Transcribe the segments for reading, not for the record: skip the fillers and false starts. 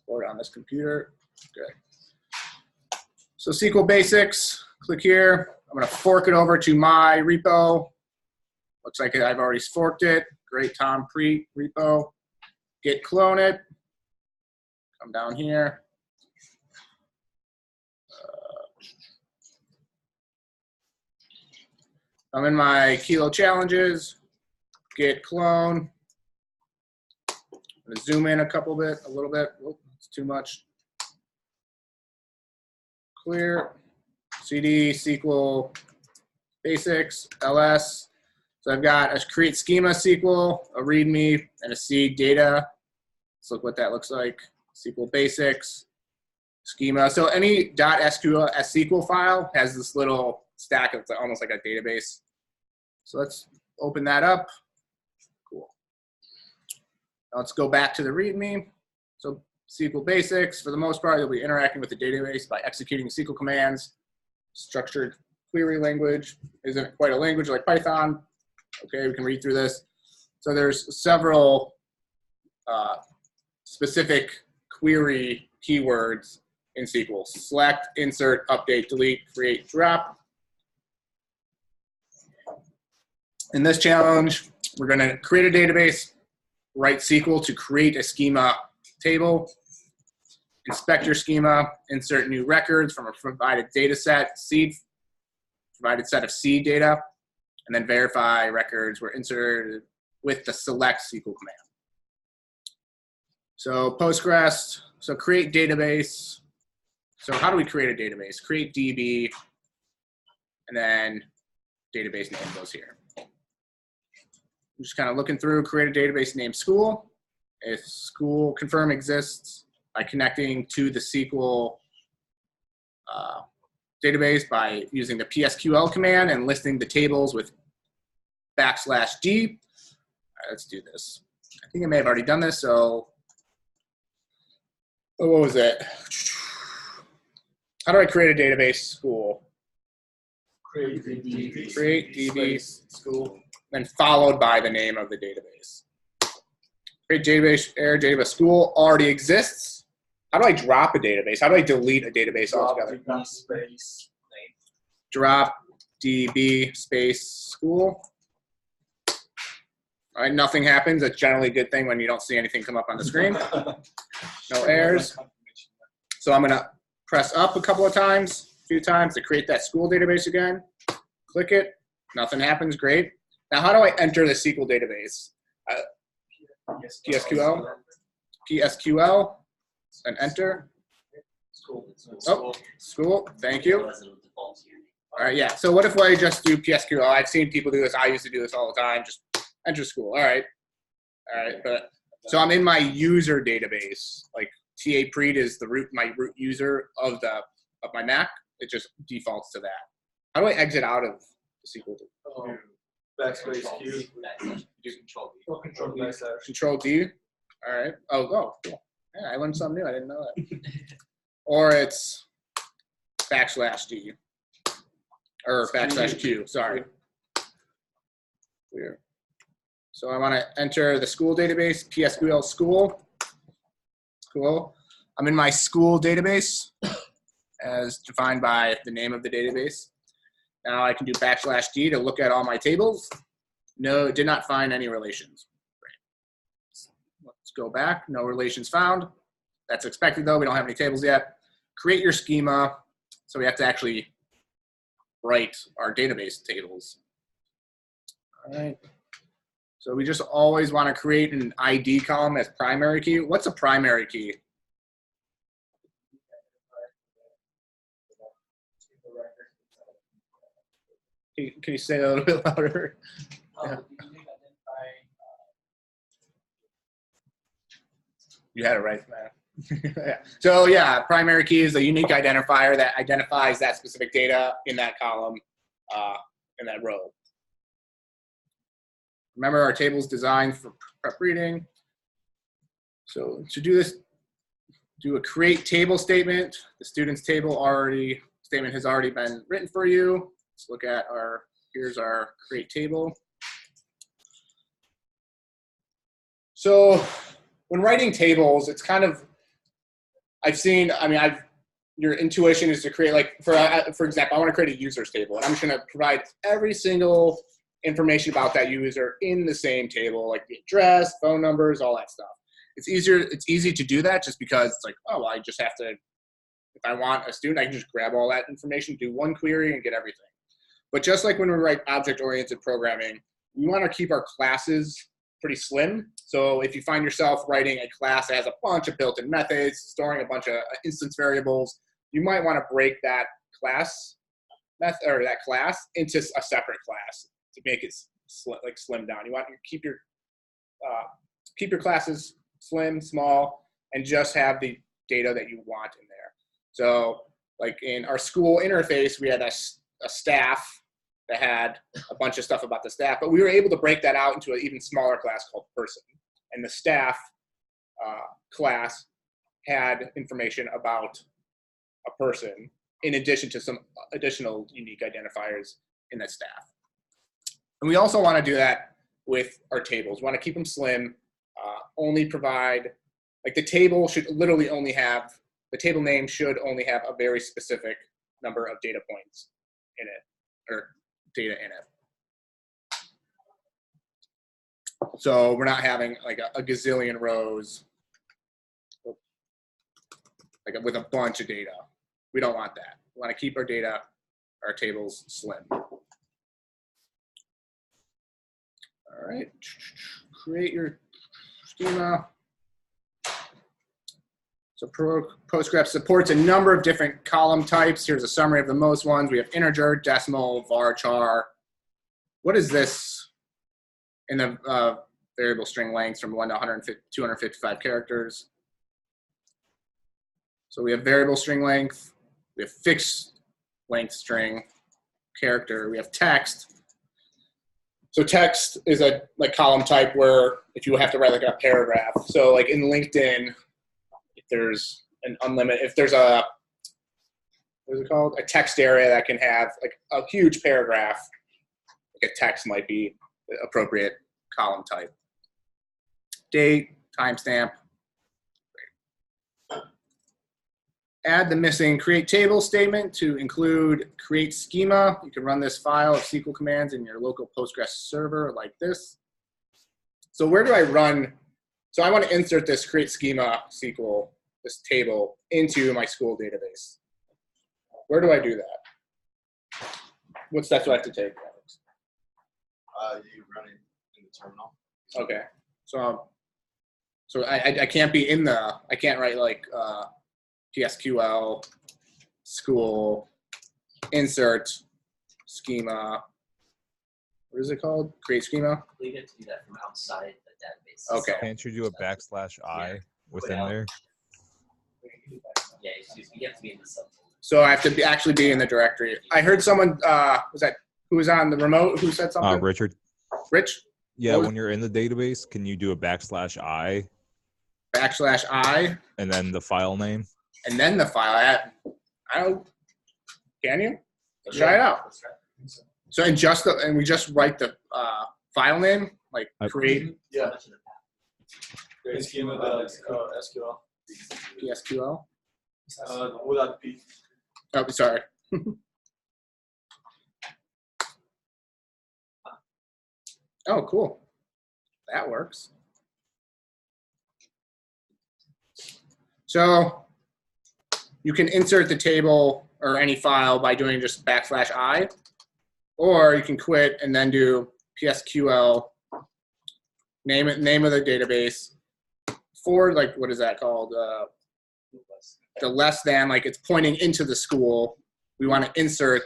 Or on this computer. Good. So SQL basics, click here. I'm going to fork it over to my repo. Looks like I've already forked it. Great Tom Preet repo. Git clone it. Come down here. I'm in my Kilo challenges. Git clone. I'm going to zoom in a little bit. Oh, it's too much. Clear. CD, SQL, basics, ls. So I've got a create schema SQL, a readme, and a seed data. Let's look what that looks like. SQL basics, schema. So any .SQL file has this little stack of almost like a database. So let's open that up. Cool. Now let's go back to the README. So SQL basics, for the most part, you'll be interacting with the database by executing SQL commands. Structured query language isn't quite a language like Python. Okay, we can read through this. So there's several specific query keywords in SQL. Select, insert, update, delete, create, drop. In this challenge, we're going to create a database, write SQL to create a schema table, inspect your schema, insert new records from a provided data set, provided set of seed data, and then verify records were inserted with the select SQL command. So Postgres, so create database. So how do we create a database? Create DB, and then database name goes here. I'm just kind of looking through, create a database named school. If school confirm exists by connecting to the SQL database by using the PSQL command and listing the tables with \d. All right, let's do this. I think I may have already done this, so what was it? How do I create a database school? Create DB. Create DB school, then followed by the name of the database. Create database, error database school already exists. How do I drop a database? How do I delete a database altogether? DB space name. Drop DB space school. All right, nothing happens. That's generally a good thing when you don't see anything come up on the screen. No errors. So I'm gonna press up a few times to create that school database again. Click it, nothing happens, great. Now how do I enter the SQL database? PSQL, and enter. Oh, school, thank you. All right, yeah, so what if I just do PSQL? I've seen people do this, I used to do this all the time, just enter school, all right, but so I'm in my user database, like TA Preet is my root user of my Mac, it just defaults to that. How do I exit out of the SQL? Backspace Q. Control D. All right. Oh, cool. Yeah, I learned something new. I didn't know that. Or it's \D or \Q. Sorry. Weird. So I want to enter the school database, PSQL school. Cool. I'm in my school database as defined by the name of the database. Now I can do \D to look at all my tables. No, did not find any relations. Great. Let's go back. No relations found. That's expected though. We don't have any tables yet. Create your schema. So we have to actually write our database tables. All right. So we just always want to create an ID column as primary key. What's a primary key? Can you say that a little bit louder? Yeah. You had it right, man. Yeah. So yeah, primary key is a unique identifier that identifies that specific data in that column, in that row. Remember, our table is designed for prep reading. So to do this, do a create table statement. The student's statement has already been written for you. Let's look at here's our create table. So when writing tables, it's kind of I've seen, I mean, your intuition is to create, like, for example, I want to create a users table, and I'm just going to provide every single information about that user in the same table, like the address, phone numbers, all that stuff. It's easy to do that just because it's like, oh, well, I just have to, if I want a student, I can just grab all that information, do one query, and get everything. But just like when we write object-oriented programming, we want to keep our classes pretty slim. So if you find yourself writing a class that has a bunch of built-in methods, storing a bunch of instance variables, you might want to break that class method or that class into a separate class to make it slim down. You want to keep your classes slim, small, and just have the data that you want in there. So like in our school interface, we had a staff that had a bunch of stuff about the staff, but we were able to break that out into an even smaller class called person. And the staff class had information about a person in addition to some additional unique identifiers in that staff. And we also want to do that with our tables. We want to keep them slim, only provide, like the table should literally only have, the table name should only have a very specific number of data points in it, or data in it. So we're not having like a gazillion rows like with a bunch of data. We don't want that. We want to keep our data, our tables slim. All right, create your schema. So Postgres supports a number of different column types. Here's a summary of the most ones. We have integer, decimal, varchar. What is this in the variable string lengths from 1 to 255 characters? So we have variable string length. We have fixed length string character. We have text. So text is a column type where if you have to write like a paragraph. So like in LinkedIn, if there's an unlimited, if there's a, what is it called? A text area that can have like a huge paragraph, like a text might be the appropriate column type. Date, timestamp. Add the missing create table statement to include create schema. You can run this file of SQL commands in your local Postgres server like this. So where do I run? So I want to insert this create schema SQL, this table, into my school database. Where do I do that? What steps do I have to take? You run it in the terminal. Okay. So I can't be in the, I can't write like PSQL school insert schema. What is it called? Create schema? You get to do that from outside the database. Okay. Can't you do a /I within there? Yeah, you have to be in the subfolder. So I have to actually be in the directory. I heard someone, who was on the remote, who said something? Richard. Rich? Yeah, when you're in the database, can you do a /I /I and then the file name? and then the file. I don't, can you? Let's try it out. That's right. So and we just write the file name, like create Yeah. Create schema SQL. PSQL. Without P. Oh, sorry. Oh, cool. That works. So you can insert the table or any file by doing just /I, or you can quit and then do PSQL, name of the database, for like, what is that called? The less than, like it's pointing into the school. We want to insert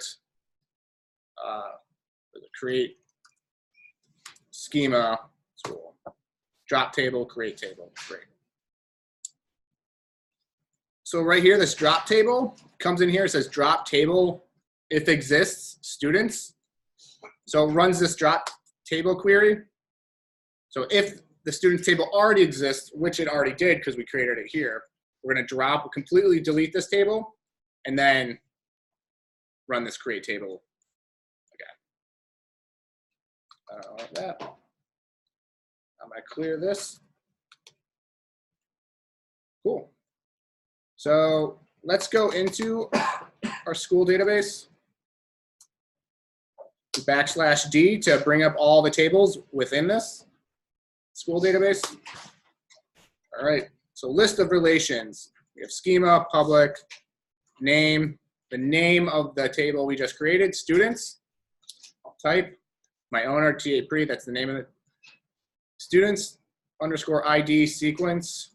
create schema school. Drop table, create table. Great. So right here, this drop table comes in here. It says drop table if exists students. So it runs this drop table query. So if the students table already exists, which it already did because we created it here, we're going to completely delete this table and then run this create table again. I don't want that. I'm going to clear this. Cool. So let's go into our school database. \D to bring up all the tables within this school database. All right, so list of relations. We have schema, public, name, the name of the table we just created, students, type, my owner, TA pre, that's the name of it. Students underscore ID sequence.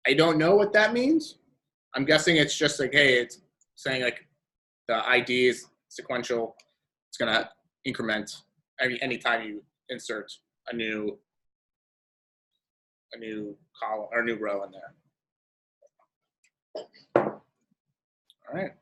I don't know what that means. I'm guessing it's just like, hey, it's saying like the ID is sequential. It's gonna increment anytime you insert a new column or a new row in there. All right.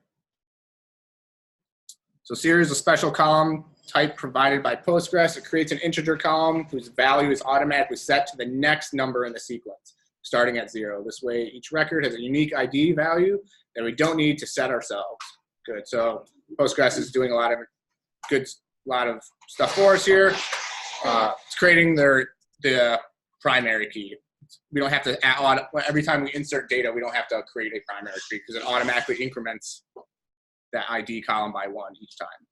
So series is a special column type provided by Postgres. It creates an integer column whose value is automatically set to the next number in the sequence, starting at 0. This way, each record has a unique ID value that we don't need to set ourselves. Good. So Postgres is doing a lot of stuff for us here. It's creating the primary key. We don't have to add, every time we insert data, we don't have to create a primary key because it automatically increments that ID column by 1 each time.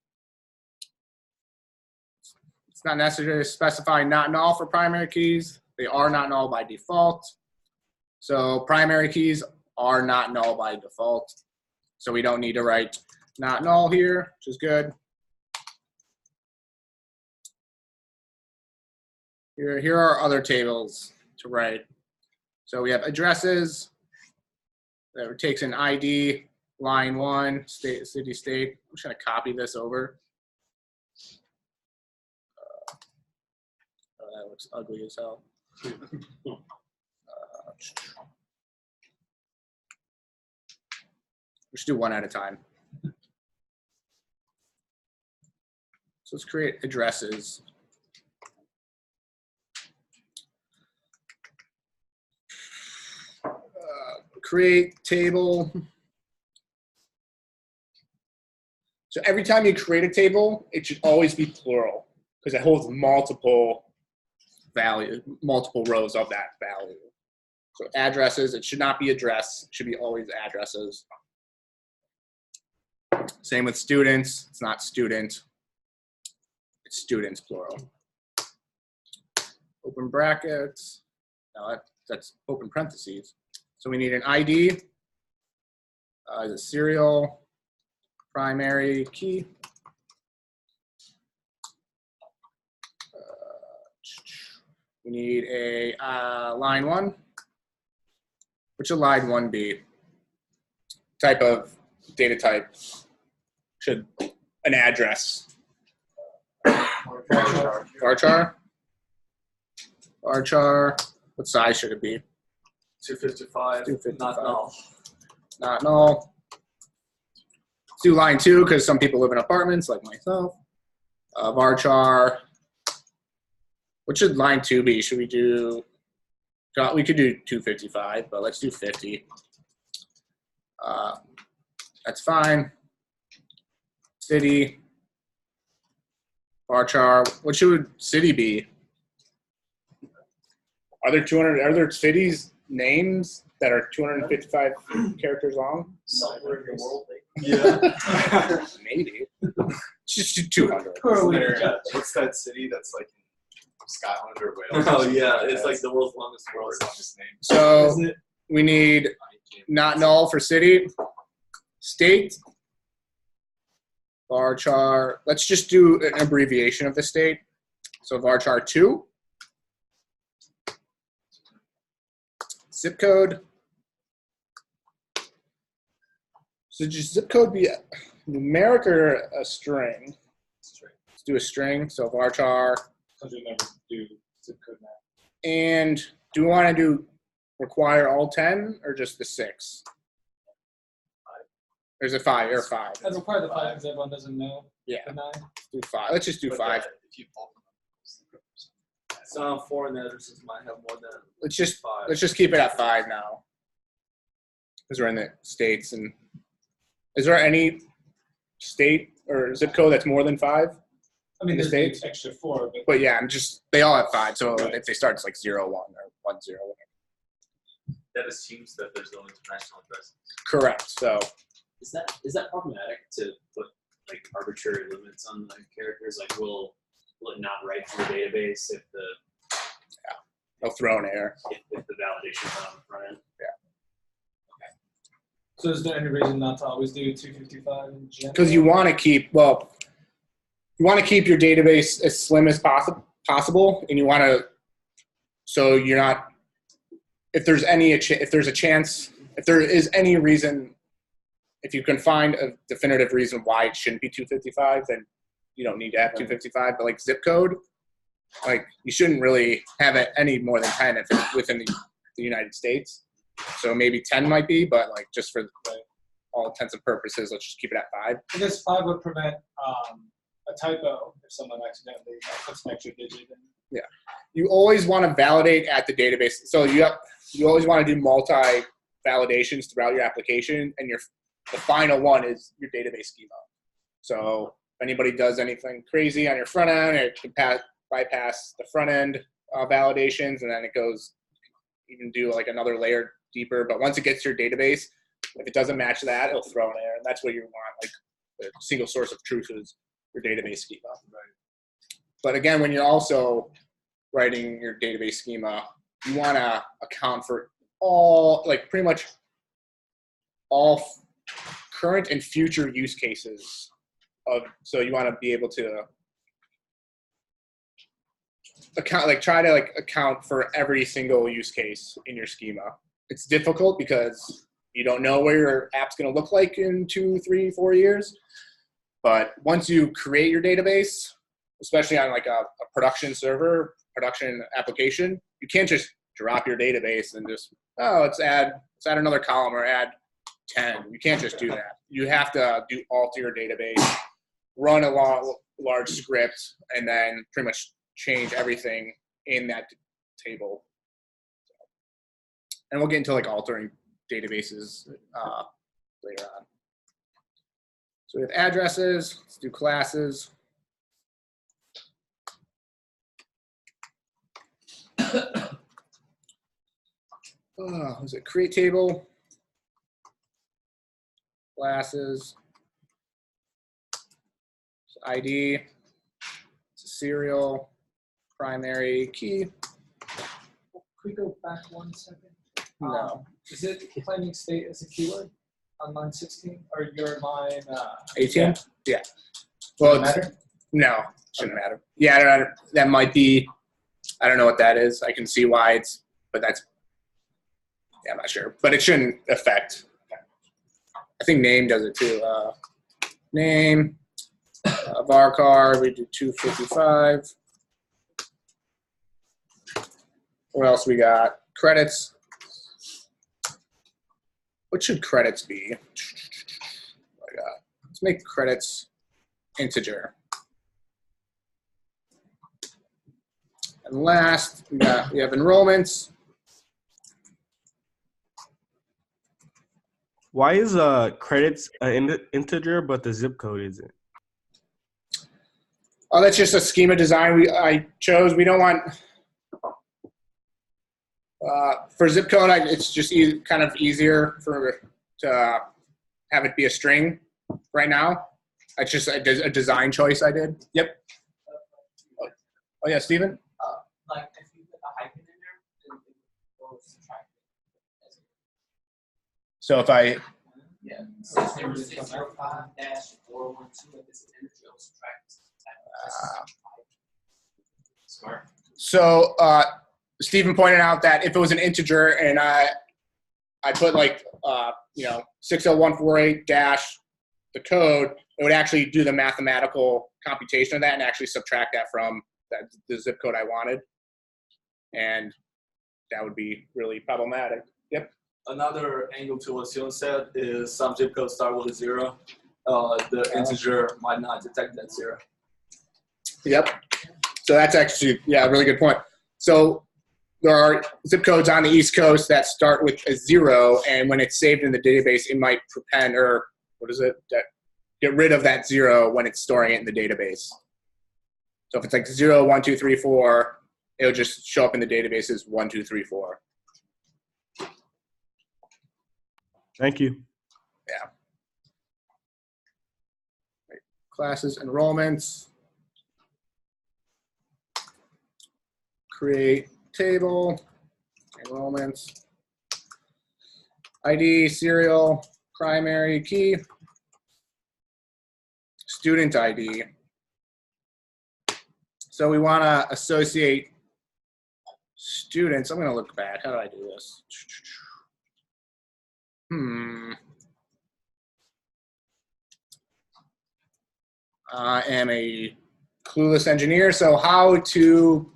It's not necessary to specify not null for primary keys. They are not null by default. So primary keys are not null by default. So we don't need to write not null here, which is good. Here are other tables to write. So we have addresses that takes an ID, line 1, state, city, state. I'm just gonna copy this over. Oh, that looks ugly as hell. Let's do one at a time. So let's create addresses. Create table. So every time you create a table, it should always be plural because it holds multiple rows of that value. So addresses, it should not be address, it should be always addresses. Same with students, it's not student, it's students plural. Open brackets, no, that's open parentheses. So we need an ID, the serial primary key. We need a line 1. What should line 1 be? Type of data type should an address. Varchar. What size should it be? 255. 255. Not null. Not null. Let's do line 2 because some people live in apartments like myself. Varchar. What should line 2 be? Should we do? We could do 255, but let's do 50. That's fine. City. Varchar. What should city be? Are there cities names that are 255 characters long? Somewhere in the world. Yeah. Maybe. Just do 200. What's that city that's like in Scotland or Wales? Oh yeah, it's like the world's longest name. So we need not null for city. State. Varchar. Let's just do an abbreviation of the state. So varchar 2. Zip code. So just zip code be numeric or a string? Let's do a string. So varchar. Because we never do zip code now. And do we want to do require all 10 or just the 6? There's a 5 or 5. I'd require the 5 because everyone doesn't know Yeah. the 9. Do 5. Let's just do 5. If you bulk them, Some foreign addresses might have more than Let's just 5. let's just keep it at 5 now. Because we're in the States. And is there any state or zip code that's more than 5? I mean, The there's States? the extra 4, but But yeah, they all have 5. So Right. if they start, it's like 0, 1 or 1, 0, that assumes that there's no international addresses. Correct. So Is that problematic to put like arbitrary limits on the characters? Like, will it not write to the database if the they'll throw an error. if the validation's not on the front end? So is there any reason not to always do 255 in general? Because you want to keep your database as slim as possible, and you want to, so you're not, if there is any reason, if you can find a definitive reason why it shouldn't be 255, then you don't need to have 255. But like zip code, like you shouldn't really have it any more than 10 if it's within the United States. So maybe 10 might be, but like just for all intents and purposes, let's just keep it at 5. I guess 5 would prevent a typo if someone accidentally puts an extra digit in. Yeah, you always want to validate at the database. So you always want to do multi validations throughout your application, and the final one is your database schema. So if anybody does anything crazy on your front end, it can bypass the front end validations, and then it goes even do like another layer deeper. But once it gets to your database, if it doesn't match that, it'll throw an error, and that's what you want. Like the single source of truth is your database schema. Right. But again, when you're also writing your database schema, you want to account for all, like pretty much all current and future use cases of. So you want to be able to try to account for every single use case in your schema. It's difficult because you don't know where your app's going to look like in 2, 3, 4 years. But once you create your database, especially on like a production server, production application, you can't just drop your database and just, let's add another column or add 10. You can't just do that. You have to alter your database, run a large script, and then pretty much change everything in that table. And we'll get into like altering databases later on. So we have addresses. Let's do classes. Was it create table? Classes. So ID. It's a serial. Primary key. Could we go back 1 second? No. Is it claiming state as a keyword on line 16 or your line 18? Yeah. Well, matter? No, shouldn't matter. Yeah, that might be. I don't know what that is. I can see why it's, but that's. Yeah, I'm not sure, but it shouldn't affect. I think name does it too. Name, varchar. We do 255. What else we got? Credits. What should credits be? Let's make credits integer. And last, we have enrollments. Why is credits an integer but the zip code isn't? Oh, that's just a schema design I chose. We don't want for zip code. It's just kind of easier to have it be a string right now. It's just a design choice I did. Yep. Oh yeah, Steven? Like if you put a hyphen in there, then it will subtract it. So if I Yeah. 60605-412, if it's an integer, it'll subtract. Smart. So Stephen pointed out that if it was an integer and I put like 60148 dash the code, it would actually do the mathematical computation of that and actually subtract that from the zip code I wanted, and that would be really problematic. Yep. Another angle to what Sion said is some zip codes start with a 0. The integer might not detect that 0. Yep. So that's actually, a really good point. So there are zip codes on the East Coast that start with a 0, and when it's saved in the database, it might prepend, or get rid of that 0 when it's storing it in the database. So if it's like 0, 1, 2, 3, 4, it'll just show up in the database as 1, 2, 3, 4. Thank you. Classes, enrollments. Create table, enrollments. ID, serial, primary key. Student ID. So we want to associate students. I'm going to look back. How do I do this? I am a clueless engineer, so how to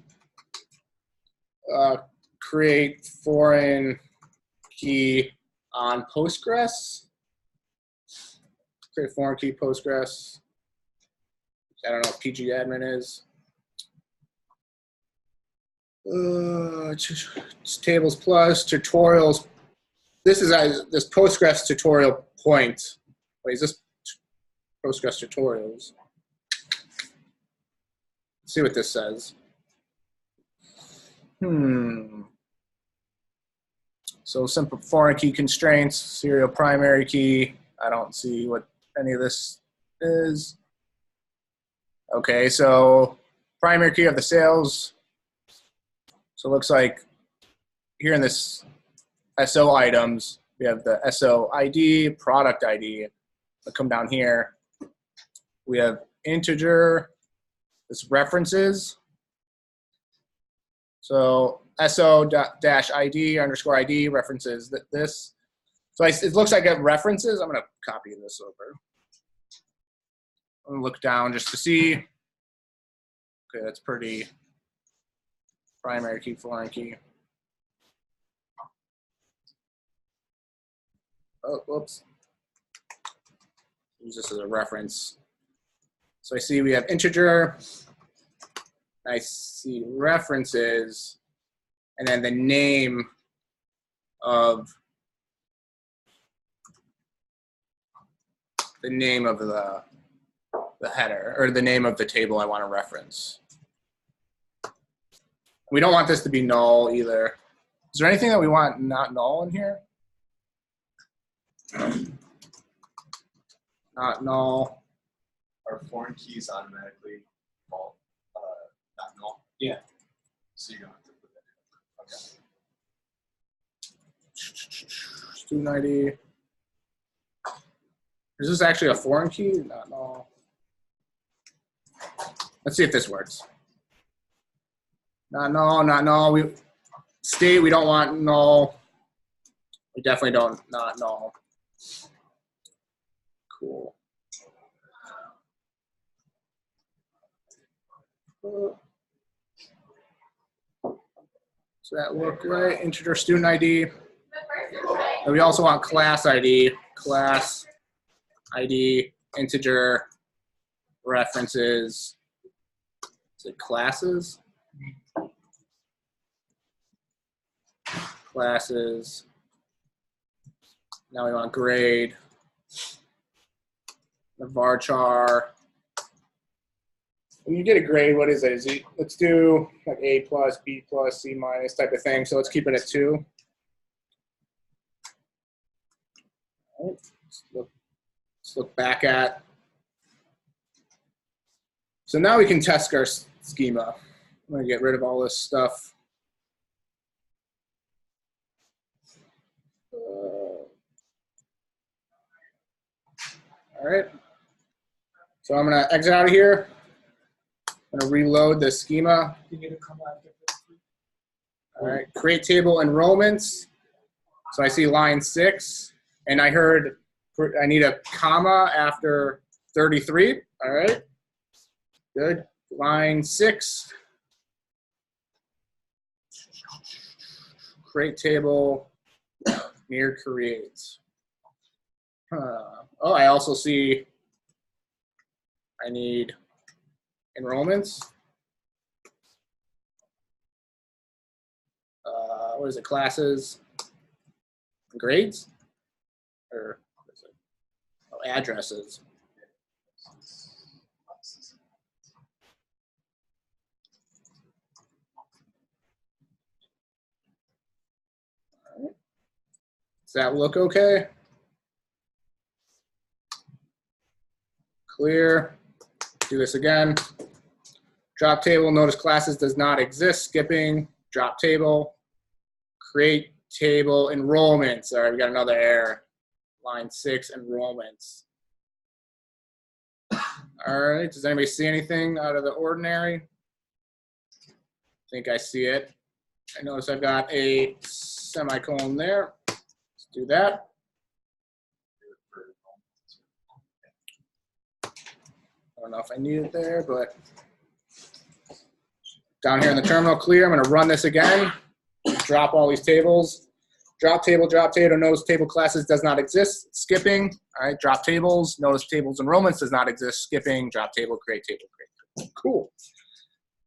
create foreign key on Postgres? Create foreign key Postgres. I don't know what PG admin is. Tables plus tutorials. This is this Postgres tutorial point. Wait, is this Postgres tutorials? Let's see what this says. So simple foreign key constraints, serial primary key. I don't see what any of this is. Okay, so primary key of the sales. So it looks like here in this SO items, we have the SO ID, product ID. I'll come down here. We have integer, this references. So SO-ID underscore ID references this. So it looks like it references. I'm going to copy this over. I'm going to look down just to see. Okay, that's pretty primary key, foreign key. Oh, whoops. Use this as a reference. So I see we have integer. I see references, and then the name of the header, or the name of the table I want to reference. We don't want this to be null either. Is there anything that we want not null in here? Not null. Are foreign keys automatically not null? Yeah. So you don't have to put that in. Okay. Student ID. Is this actually a foreign key? Not null. Let's see if this works. Not null, not null. We don't want null. We definitely don't not null. Cool. Does that look right? Integer student ID. And we also want class ID. Class ID, integer, references. Is it classes? Classes. Now we want grade. The varchar. When you get a grade, what is it? Let's do like A plus, B plus, C minus type of thing. So let's keep it at 2. All right. Let's look back at. So now we can test our schema. I'm going to get rid of all this stuff. All right. So I'm going to exit out of here. I'm going to reload the schema. You need to come after this. All right. Create table enrollments. So I see line 6, and I heard I need a comma after 33. All right. Good. Line 6. Create table near create. Oh, I also see I need enrollments. What is it? Classes, grades, or what is it? Oh, addresses. All right. Does that look okay? Clear. Do this again. Drop table, notice classes does not exist. Skipping. Drop table. Create table enrollments. All right, we got another error. Line 6, enrollments. All right, does anybody see anything out of the ordinary? I think I see it. I notice I've got a semicolon there. Let's do that. I don't know if I need it there, but down here in the terminal, clear. I'm going to run this again. Drop all these tables. Drop table, notice table classes does not exist. Skipping. All right, drop tables, notice tables enrollments does not exist. Skipping, drop table, create table, create table. Cool.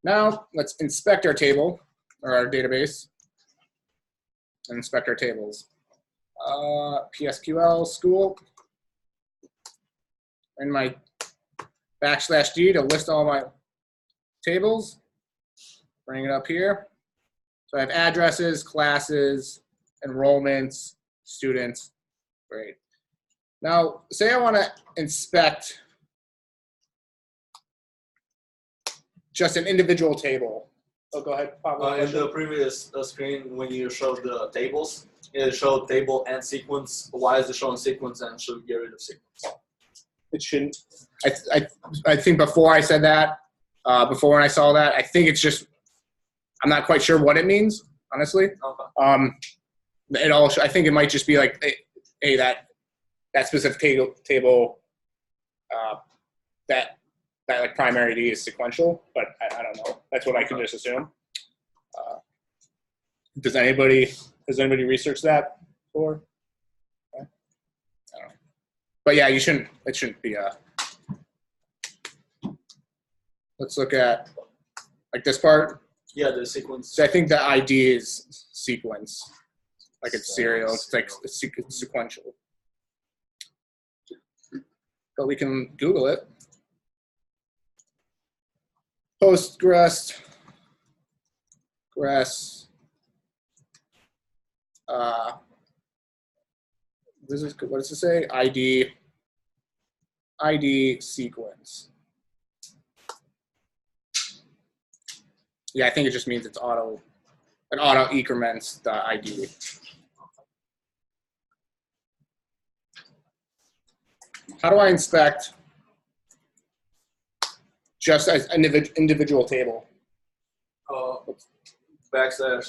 Now let's inspect our table or our database and inspect our tables. PSQL school. In my \D to list all my tables. Bring it up here. So I have addresses, classes, enrollments, students. Great. Now, say I want to inspect just an individual table. Oh, go ahead, Pablo. In the previous screen, when you showed the tables, it showed table and sequence. Why is it showing sequence and should we get rid of sequence? It shouldn't. I think before I said that, before when I saw that, I think it's just, I'm not quite sure what it means, honestly. Okay. It all, I think it might just be like, hey, that specific table, that like primary D is sequential, but I don't know. That's what I could just assume. Has anybody researched that before? Okay. I don't know. But yeah, it shouldn't be let's look at like this part. Yeah, the sequence. So I think the ID is sequence. Like it's serial, it's like it's sequential. But we can Google it. Postgres, what does it say? ID sequence. Yeah, I think it just means it auto increments the ID. How do I inspect just as an individual table?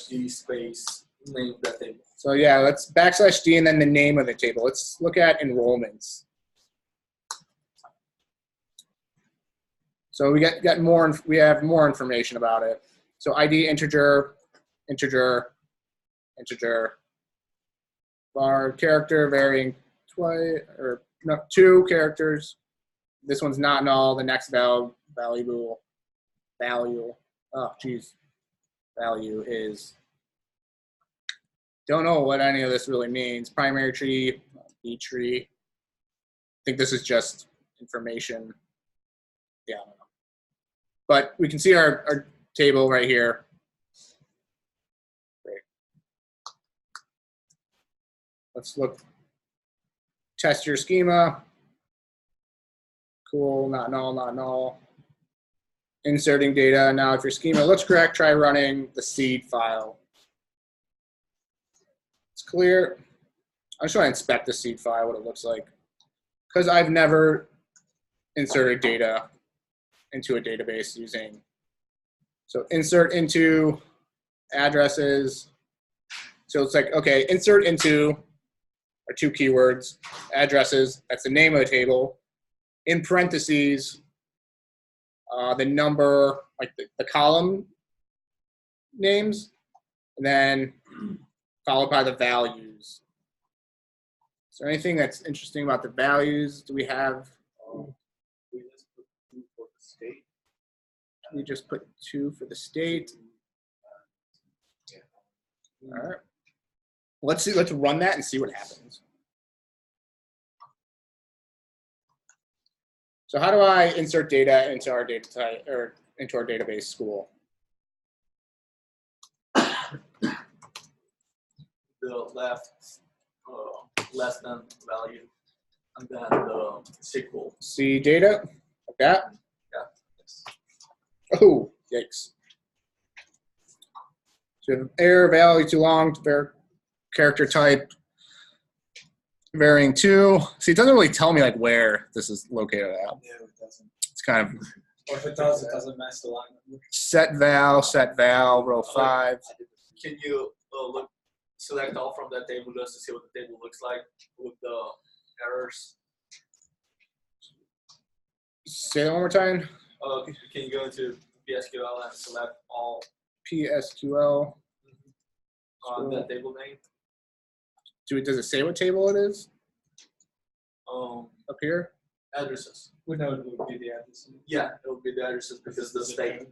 \D space name of that table. So yeah, let's \D and then the name of the table. Let's look at enrollments. So we have more information about it. So ID integer, var character varying twice or no, 2 characters. This one's not null. The next value. Oh, geez. Value is. Don't know what any of this really means. Primary tree, B tree. I think this is just information. Yeah, I don't know. But we can see our table right here. Great. Let's look. Test your schema. Cool, not null, not null. Inserting data. Now, if your schema looks correct, try running the seed file. It's clear. I'm just trying to inspect the seed file, what it looks like. Because I've never inserted data into a database using. So insert into addresses. So it's like, okay, insert into are 2 keywords, addresses, that's the name of the table. In parentheses, the number, like the column names, and then followed by the values. Is there anything that's interesting about the values? Do we have? We just put 2 for the state. We just put 2 for the state. Yeah. All right. Let's see. Let's run that and see what happens. So how do I insert data into our data type or into our database school? The left less than value and then the SQL. C data, like that. Yeah. Oh, yikes. So you have error value too long, character type varying 2. See, it doesn't really tell me like where this is located at. Yeah, it doesn't. It's kind of Or if it does, it doesn't match the line. set val, row 5. Can you select all from that table just to see what the table looks like with the errors? Say that one more time. Can you go into PSQL and select all PSQL. on that table name? Does it say what table it is up here? Addresses. We know it would be the address. Yeah, it would be the addresses because the state.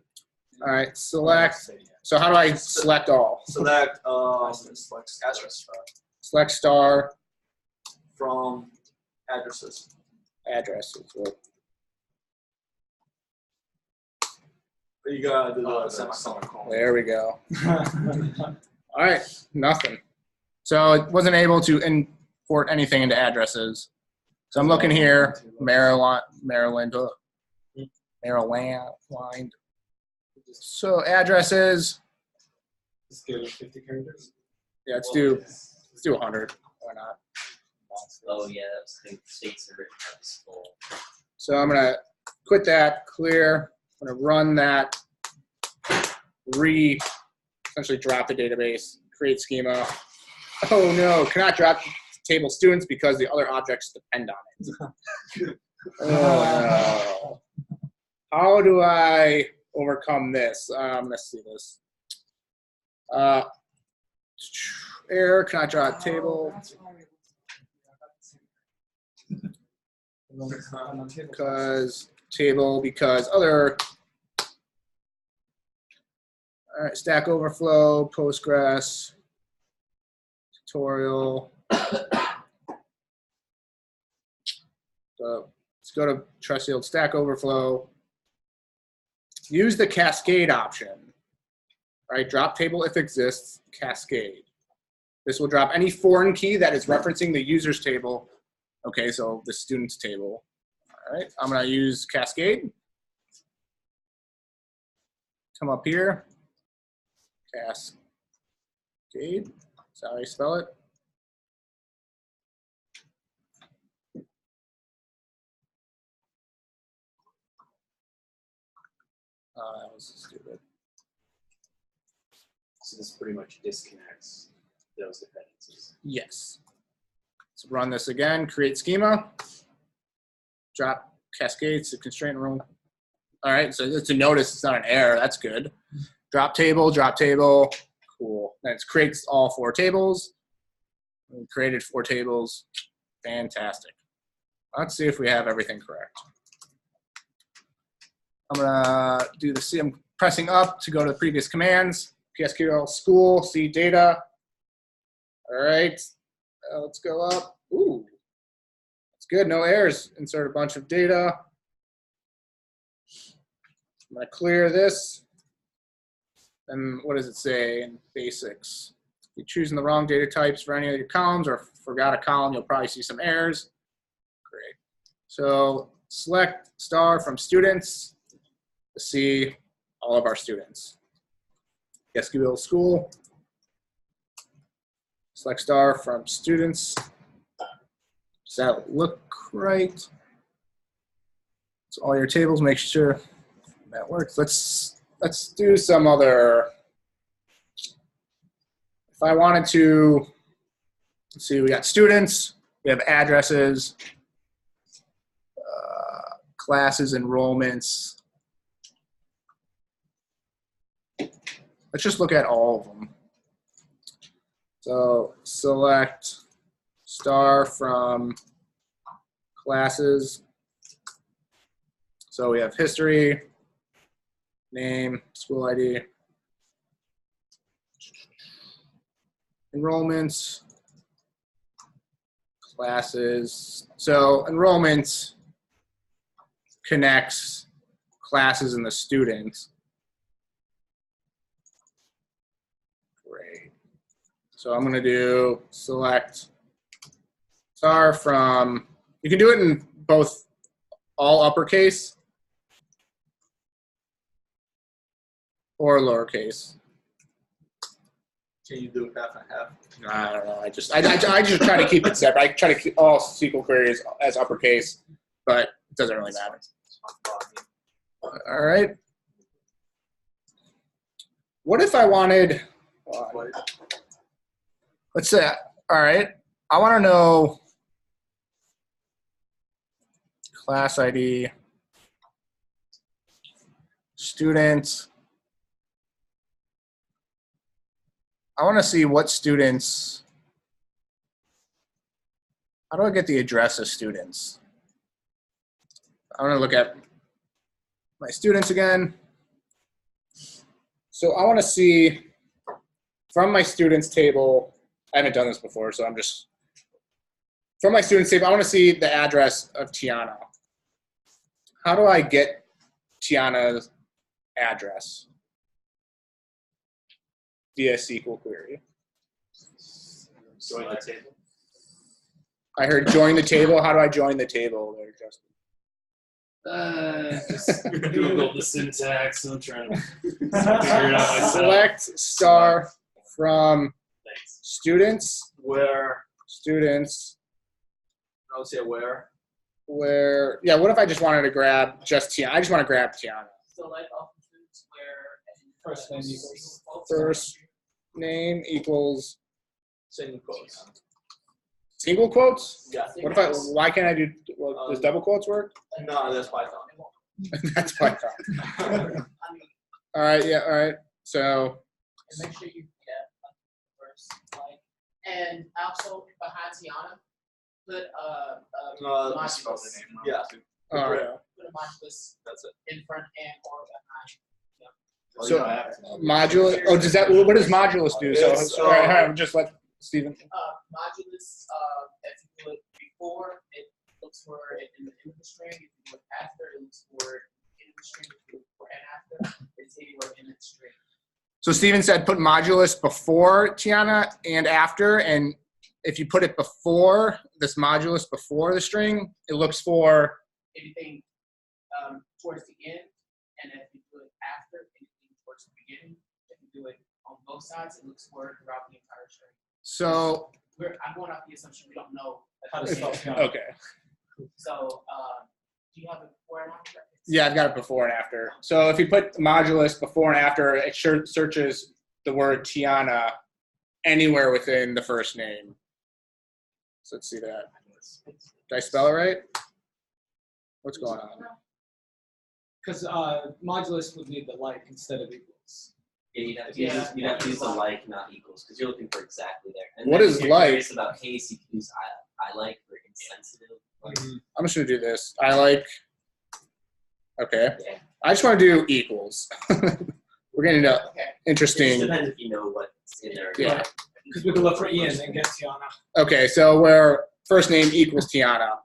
All right, select. So how do I select all? Select address Select star from addresses. addresses. Well, You gotta do the semicolon. there we go. All right, nothing. So it wasn't able to import anything into addresses. So I'm looking here, Maryland. So addresses. Let's give it 50 characters. Yeah, let's do 100. Why not? Oh yeah, that's the states are written out as full. So I'm gonna quit that, clear. I'm gonna run that, essentially drop the database, create schema. Oh no, cannot drop table students because the other objects depend on it. Oh no. How do I overcome this? Let's see this. Error, cannot draw table. Because other. All right, Stack Overflow, Postgres, tutorial. So let's go to trusty old Stack Overflow. Use the cascade option. All right, drop table if exists, cascade. This will drop any foreign key that is referencing the users table. Okay, so the students table. All right, I'm gonna use cascade. Come up here. Cascade. That's how I spell it. That was stupid. So this pretty much disconnects those dependencies. Yes. Let's run this again. Create schema. Drop cascades to constraint room. All right, so it's a notice it's not an error. That's good. Drop table, cool. And it creates all 4 tables. We created 4 tables. Fantastic. Let's see if we have everything correct. I'm gonna do the C. I'm pressing up to go to the previous commands. PSQL school, C data. All right, let's go up. Ooh, that's good, no errors. Insert a bunch of data. I'm gonna clear this. And what does it say in basics? If you're choosing the wrong data types for any of your columns or forgot a column, you'll probably see some errors. Great. So select star from students to see all of our students. SQL school. Select star from students. Does that look right? So all your tables, make sure that works. Let's do some other. If I wanted to, let's see, we got students, we have addresses, classes, enrollments. Let's just look at all of them. So select star from classes. So we have history, name, school ID, enrollments, classes. So enrollments connects classes and the students. Great. So I'm going to do select star from You can do it in both all uppercase or lowercase. Can you do half and half? I don't know. I just try to keep it separate. I try to keep all SQL queries as uppercase, but it doesn't really matter. All right. What if I wanted? Let's say. All right. I want to know class ID, students. I want to see what students. How do I get the address of students? I want to look at my students again. So I want to see from my students table. I haven't done this before, so I'm just from my students table. I want to see the address of Tiana. How do I get Tiana's address? Via SQL query. Join the table. I heard join the table. How do I join the table there, Justin? Just Google the syntax. I'm trying to figure it out myself. Select star from Thanks. students. Where? Students. I would say where. Where? Yeah. What if I just wanted to grab just Tiana? I just want to grab Tiana. Select all students where First name equals. First name equals Single quotes. single quotes. Yeah. What if I? Why can't I do? Well, does double quotes work? No, that's Python. That's Python. I mean, All right. Yeah. All right. So. and make sure you get first like, and also behind Tiana, put modulus. Yeah. All right. Put a modulus That's it. in front and or behind. So modulus. Oh, does that? What does modulus do? So, It's, all right, just let Stephen. Modulus, if you do it before, it looks for it in the input string. If you do it after, it looks for it in the string. If you do it before and after, it's anywhere in the string. So Stephen said put modulus before Tiana and after, and if you put it before this modulus before the string, it looks for. Anything towards the end, and if you do it after, anything towards the beginning. If you do it on both sides, it looks for it throughout the entire string. So I'm going off the assumption we don't know How to spell Tiana. okay. So, do you have it before and after? Yeah, I've got it before and after. So if you put modulus before and after, it sure searches the word Tiana anywhere within the first name. So let's see that. Did I spell it right? What's going on? Because modulus would need the like instead of equals. Yeah, you'd have to use the like, not equals, because you're looking for exactly there. And What then is if you're like? curious about case, you can use I like for insensitive. Like, I'm just gonna do this. I like. Okay. yeah. I just want to do equals. We're getting into Okay. It just interesting. depends if you know what's in there. Yeah. Because we could look for Ian and get Tiana. Okay, so where first name equals Tiana.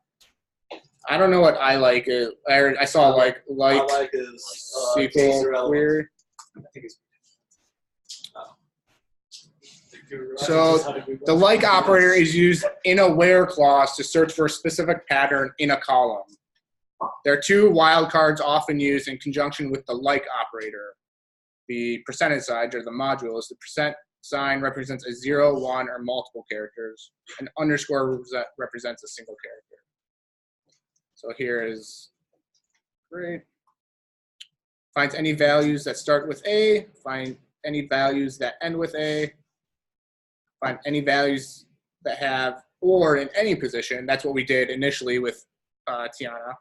I don't know what I like is. I saw like I like is case SQL irrelevant. query. I think it's. So the like operator is used in a where clause to search for a specific pattern in a column. There are two wildcards often used in conjunction with the like operator. The percentage sign, or the modulus, the percent sign represents a 0, 1, or multiple characters. An underscore represents a single character. So here is great. Finds any values that start with A, find any values that end with A, find any values that have or in any position. That's what we did initially with Tiana.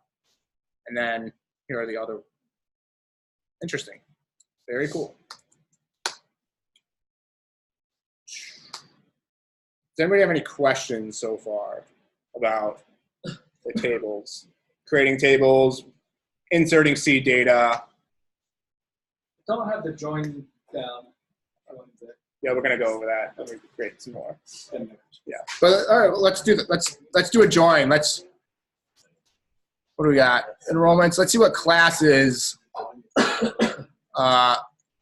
And then here are the other. Interesting. Very cool. Does anybody have any questions so far about the tables? Creating tables, inserting seed data. Don't have the join down. I wanted to Yeah, we're gonna go over that. Let me create some more. spend it. Yeah, but all right, well, let's do that. Let's do a join. What do we got? Enrollments. Let's see what classes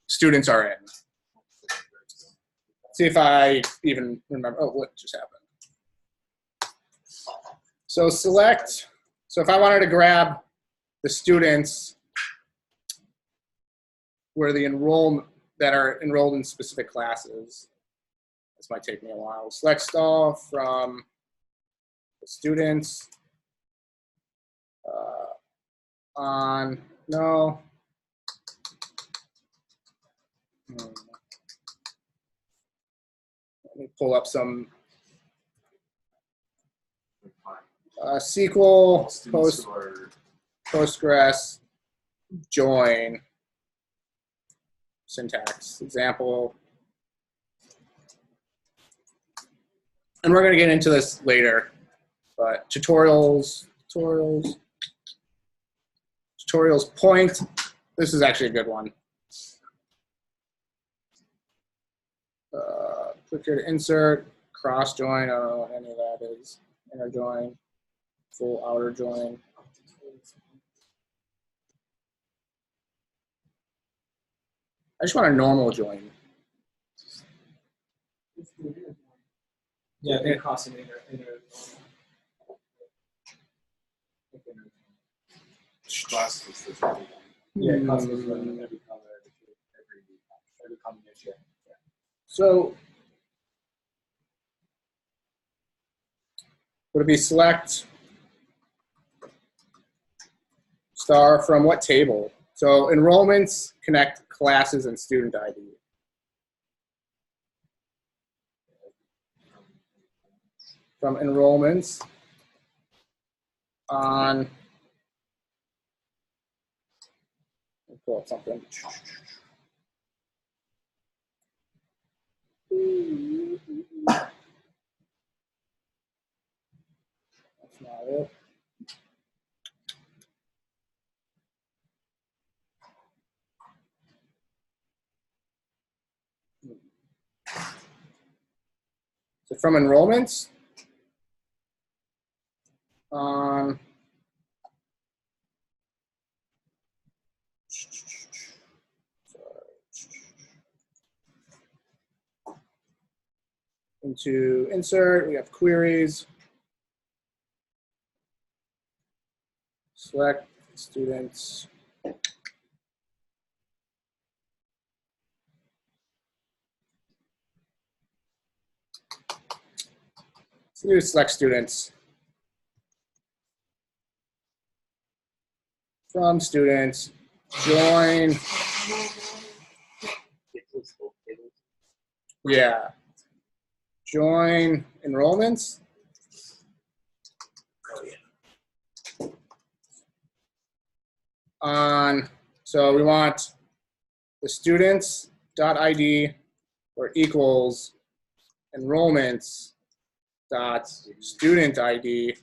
students are in. See if I even remember. Oh, what just happened? So select, so if I wanted to grab the students where the that are enrolled in specific classes, this might take me a while. Select stall from the students on, no. Let me pull up some SQL, Students who are Postgres, join, syntax, example. And we're going to get into this later, but tutorials point. This is actually a good one. Click here to insert, cross join. I don't know what any of that is. Inner join, full outer join. I just want a normal join. Yeah, they cross an inner. Yeah, it crosses every color, every combination. Yeah. So would it be select star from what table? So enrollments connect classes and student ID. From enrollments on, let me pull up something. That's not it. So from enrollments on into insert, we have queries. Select students. So do select students from students, join, yeah, join enrollments. On, so we want the students.id or equals enrollments dot student ID,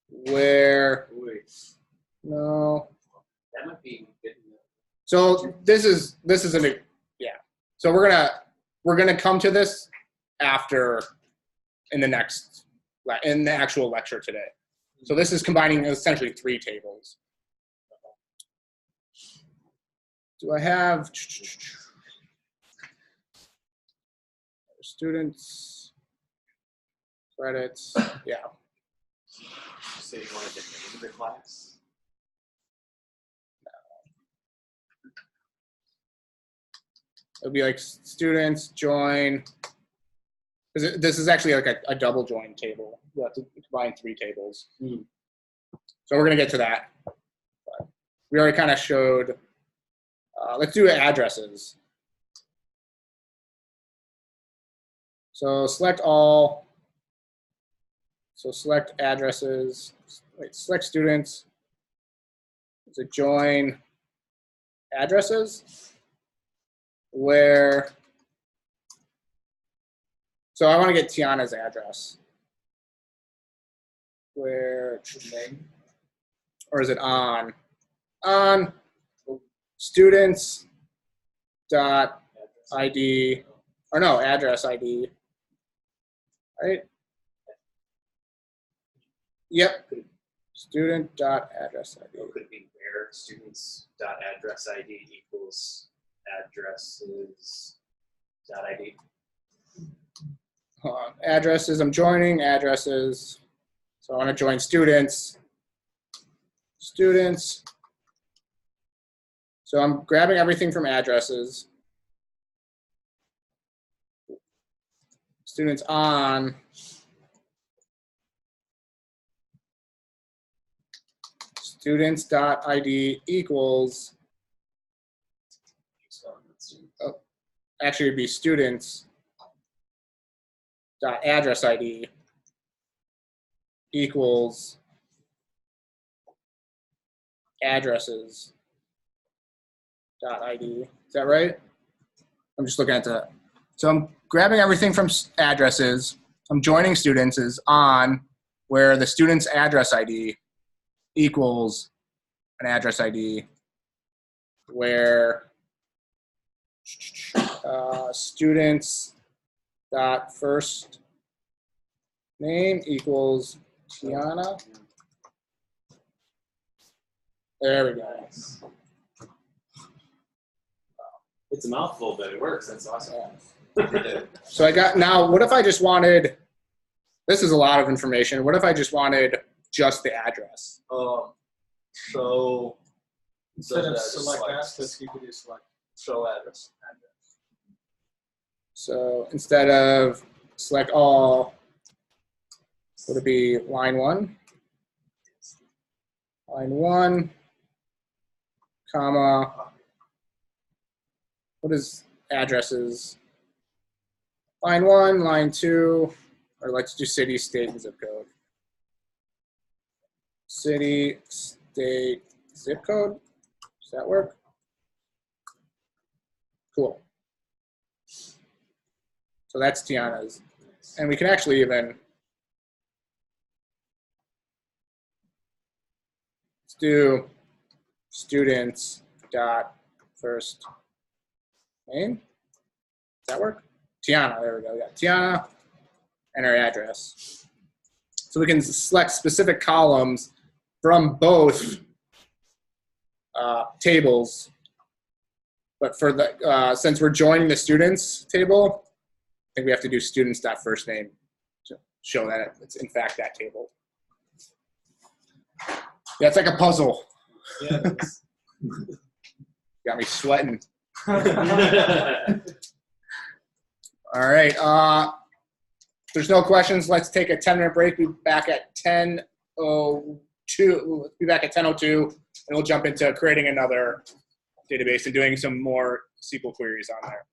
where no. That might be good. So this is an, yeah. So we're gonna come to this after in the actual lecture today. So this is combining essentially 3 tables. Do I have students, credits? Yeah. So you wanted to name the class? It would be like students join, because this is actually like a double join table. You have to combine 3 tables. So we're going to get to that. But we already kind of showed. Let's do addresses. So select all. So select addresses. Wait, select students. Is it join addresses? Where, so I want to get Tiana's address. Where, or is it on? On students dot ID, or no, address ID, right? Yep, student dot address ID. Or could it be where students dot address ID equals addresses dot ID? Addresses, I'm joining addresses. So I want to join students. Students. So I'm grabbing everything from addresses. Students on. Students.id equals. Oh, actually, it'd be students. Dot address ID equals addresses dot ID. Is that right? I'm just looking at that. So I'm grabbing everything from addresses. I'm joining students is on where the student's address ID equals an address ID where students dot first name equals Tiana. There we go. It's a mouthful, but it works. That's awesome. So I got, now what if I just wanted, this is a lot of information. What if I just wanted just the address? So Instead of does that select select- asterisk, you could do select. show address. So instead of select all, would it be line 1? Line 1, comma, what is addresses? Line 1, line 2, or let's do city, state, and zip code. City, state, zip code. Does that work? Cool. So that's Tiana's. And we can actually even, let's do students dot first name. Does that work? Tiana, there we go. We got Tiana and her address. So we can select specific columns from both tables. But for the, since we're joining the students table, I think we have to do students.firstname to show that it's in fact that table. Yeah, it's like a puzzle. Yeah, it is. Got me sweating. All right. If there's no questions, let's take a 10-minute break. We'll be back at 10:02. We'll be back at 10:02, and we'll jump into creating another database and doing some more SQL queries on there.